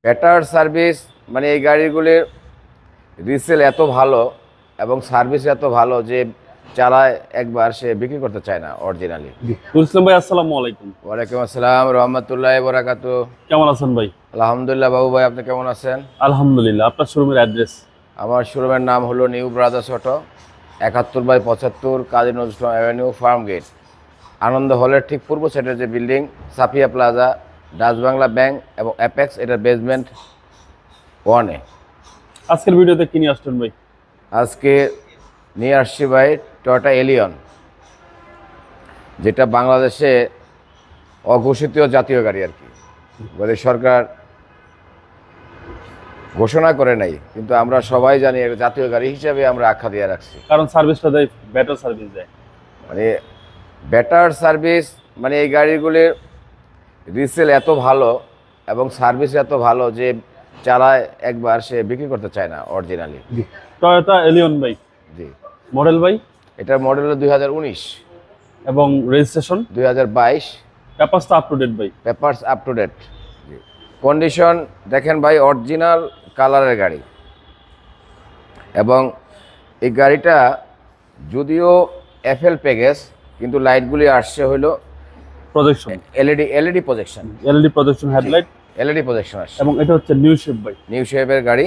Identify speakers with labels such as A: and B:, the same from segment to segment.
A: Better service মানে এই গাড়িগুলির resale এত ভালো এবং সার্ভিস এত ভালো যে চালায় একবার সে বিক্রি করতে চায় না অরিজিনালি।
B: ইসলাম ভাই, আসসালামু আলাইকুম।
A: ওয়ালাইকুম আসসালাম রহমতুল্লাহ বরাকাতু।
B: কেমন আছেন ভাই?
A: আলহামদুলিল্লাহ বাবু ভাই, আপনি কেমন আছেন?
B: আলহামদুলিল্লাহ। আপনার শোরুমের অ্যাড্রেস?
A: আমার শোরুমের নাম হলো new brothers auto, 71/75 Kazi Nazrul Islam avenue, farm gate, আনন্দ হলের ঠিক পূর্ব সাইডের যে building, Safia plaza, Dutch Bangla bank এবং অ্যাপেক্স, এটার বেসমেন্ট 1-এ।
B: আজকের ভিডিওতে কি নিয়ে আসছেন ভাই?
A: আজকে নিয়ে আসছি ভাই টয়োটা এলিয়ন, যেটা বাংলাদেশে অঘোষিত জাতীয় গাড়ি আর কি। বলে সরকার ঘোষণা করে নাই, কিন্তু আমরা সবাই জানি এটা জাতীয় গাড়ি হিসাবে আমরা আখ্যা দিয়ে রাখছি।
B: কারণ সার্ভিসটা দেয়, বেটার সার্ভিস দেয়।
A: মানে বেটার সার্ভিস মানে এই গাড়িগুলির রিসেল এত ভালো এবং সার্ভিস এত ভালো যে চালায় একবার সে বিক্রি করতে চায় না অরিজিনালি।
B: টয়োটা এলিয়ন ভাই,
A: জি।
B: মডেল ভাই?
A: এটার মডেল হলো 2019
B: এবং রেজিস্ট্রেশন
A: 2022।
B: পেপারস তো আপ টু ডেট ভাই?
A: Papers up to date. Condition দেখেন ভাই, অরিজিনাল কালারের গাড়ি। এবং এই গাড়িটা যদিও এফএল প্যাকেজ, কিন্তু লাইটগুলি আসছে হলো
B: projection
A: LED projection,
B: LED projection headlight,
A: LED projection আসছে।
B: এবং এটা হচ্ছে নিউ শেপ ভাই,
A: নিউ শেপের গাড়ি।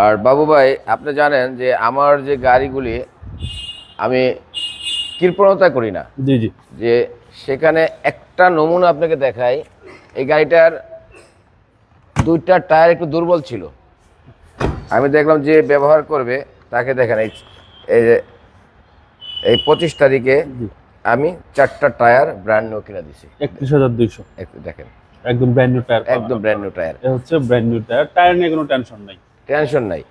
A: আর বাবু ভাই, আপনি জানেন যে আমার যে গাড়িগুলি আমি কৃপণতা করি না।
B: জি জি।
A: যে সেখানে একটা নমুনা আপনাকে দেখাই, এই গাড়িটার 2টা টায়ার একটু দুর্বল ছিল। আমি দেখলাম যে ব্যবহার করবে তাকে দেখেন, এই যে এই 25 তারিখে আমি 4টা টায়ার ব্র্যান্ড নিউ কিনে দিছি।
B: 31,200।
A: একটু দেখেন,
B: একদম ব্র্যান্ড নিউ টায়ার,
A: একদম ব্র্যান্ড নিউ টায়ার।
B: এটা হচ্ছে ব্র্যান্ড নিউ টায়ার। টায়ার নিয়ে কোনো টেনশন নাই,
A: টেনশন নাই।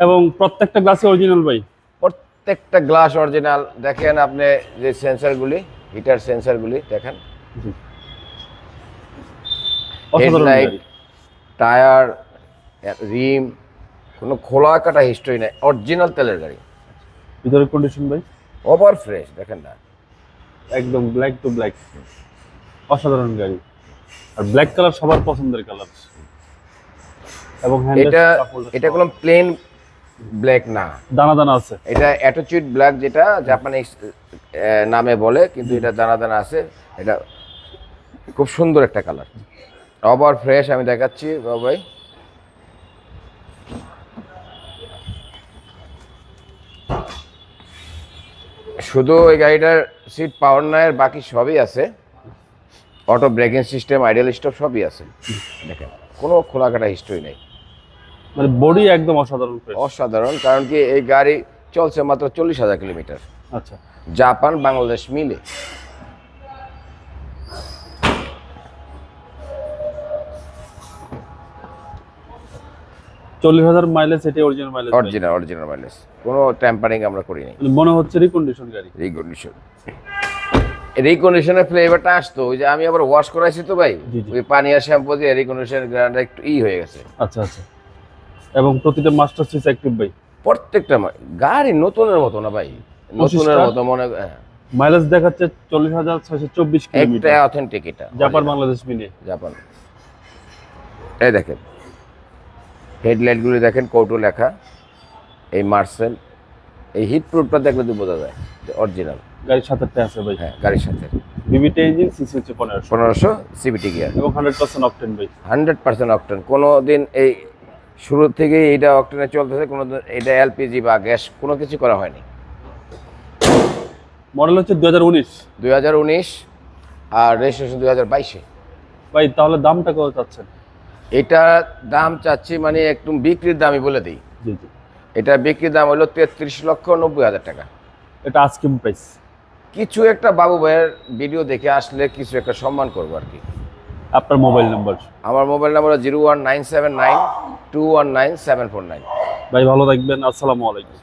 B: এবং প্রত্যেকটা গ্লাসে অরিজিনাল ভাই।
A: প্রত্যেকটা গ্লাস অরিজিনাল। দেখেন আপনি যে সেন্সরগুলি, হিটার সেন্সরগুলি দেখেন,
B: অসাধারণ
A: হেডলাইট,
B: গাড়ি।
A: টায়ার, রিম, কোনো খোলা কাটা হিস্ট্রি নেই, অরিজিনাল তেলের গাড়ি।
B: ভিতরের কন্ডিশন ভাই
A: ওভার ফ্রেশ, দেখেন না,
B: একদম ব্ল্যাক টু ব্ল্যাক। অসাধারণ গাড়ি। আর ব্ল্যাক কালার সবার পছন্দের কালার। এবং
A: এটা কোনো প্লেন ব্ল্যাক না,
B: দানা দানা আছে।
A: এটা অ্যাটিটিউড ব্ল্যাক, যেটা জাপানি নামে বলে, কিন্তু এটা দানা দানা আছে। এটা খুব সুন্দর একটা কালার, ওভার ফ্রেশ। আমি দেখাচ্ছি বাবু ভাই, শুধু ওই গাড়িটার সিট পাওয়ার নয়, বাকি সবই আছে। Auto braking system, ideal stop সবই আছে। দেখেন কোনো খোলাকাটা হিস্ট্রি নেই,
B: মানে বডি একদম অসাধারণ ফ্রেশ।
A: অসাধারণ। কারণ কি এই গাড়ি চলছে মাত্র 40,000 কিলোমিটার,
B: আচ্ছা।
A: জাপান বাংলাদেশ মিলে।
B: $40,000 মাইলেজ, এটাই অরিজিনাল মাইলেজ।
A: অরিজিনাল মাইলেজ, কোনো ট্যাম্পারিং আমরা করি নাই।
B: মনে হচ্ছে রিকন্ডিশন গাড়ি।
A: রিকন্ডিশনের ফ্লেভারটা আসতো, ওই যে আমি আবার ওয়াশ করাইছি তো ভাই,
B: জি, জি।
A: ওই পানি আর শ্যাম্পু দিয়ে রিকন্ডিশনের গ্রানটা একটু হয়ে গেছে।
B: আচ্ছা আচ্ছা। এবং প্রতিটা মাস্টার সুইচ অ্যাক্টিভ ভাই।
A: প্রত্যেকটা গাড়ি নতুনের মতো না ভাই, নতুনের মতো মনে।
B: মাইলেজ দেখাচ্ছে 40,624 কিলোমিটার।
A: একটা অথেন্টিক, এটা
B: জাপান বাংলাদেশ মিলিয়ে।
A: জাপান। এই দেখেন হেডলাইটগুলি দেখেন, কৌটো লেখা, এই মার্সেল, এই হিট প্রুফটা দেখলে তো বোঝা যায় যে অরিজিনাল।
B: গাড়ির সাথে আছে ভাই।
A: হ্যাঁ, গাড়ির সাথে
B: বিবিটি ইঞ্জিন, সিসি হচ্ছে
A: 1500 সিবিটি গিয়ার
B: এবং 100% অকটেন ভাই।
A: 100% অকটেন। কোনো দিন এই শুরু থেকেই এইটা অকটেনে চলতেছে, কোনো দিন এটা এলপিজি বা গ্যাস কোনো কিছু করা হয়নি।
B: মডেল হচ্ছে 2019
A: আর রেজিস্ট্রেশন 2022-এ।
B: ভাই তাহলে দামটা কত চাচ্ছেন?
A: এটা দাম চাচ্ছি মানে একদম বিক্রির দামই বলে দিই।
B: জি জি।
A: এটা বিক্রির দাম হলো 33,90,000 টাকা।
B: এটা আস্কিং প্রাইস।
A: কিছু একটা বাবু ভাইয়ের ভিডিও দেখে আসলে কিছু একটা সম্মান করবো আর কি।
B: আপনার মোবাইল নাম্বার?
A: আমার মোবাইল নাম্বার 01979219749।
B: ভাই ভালো থাকবেন, আসসালামু আলাইকুম।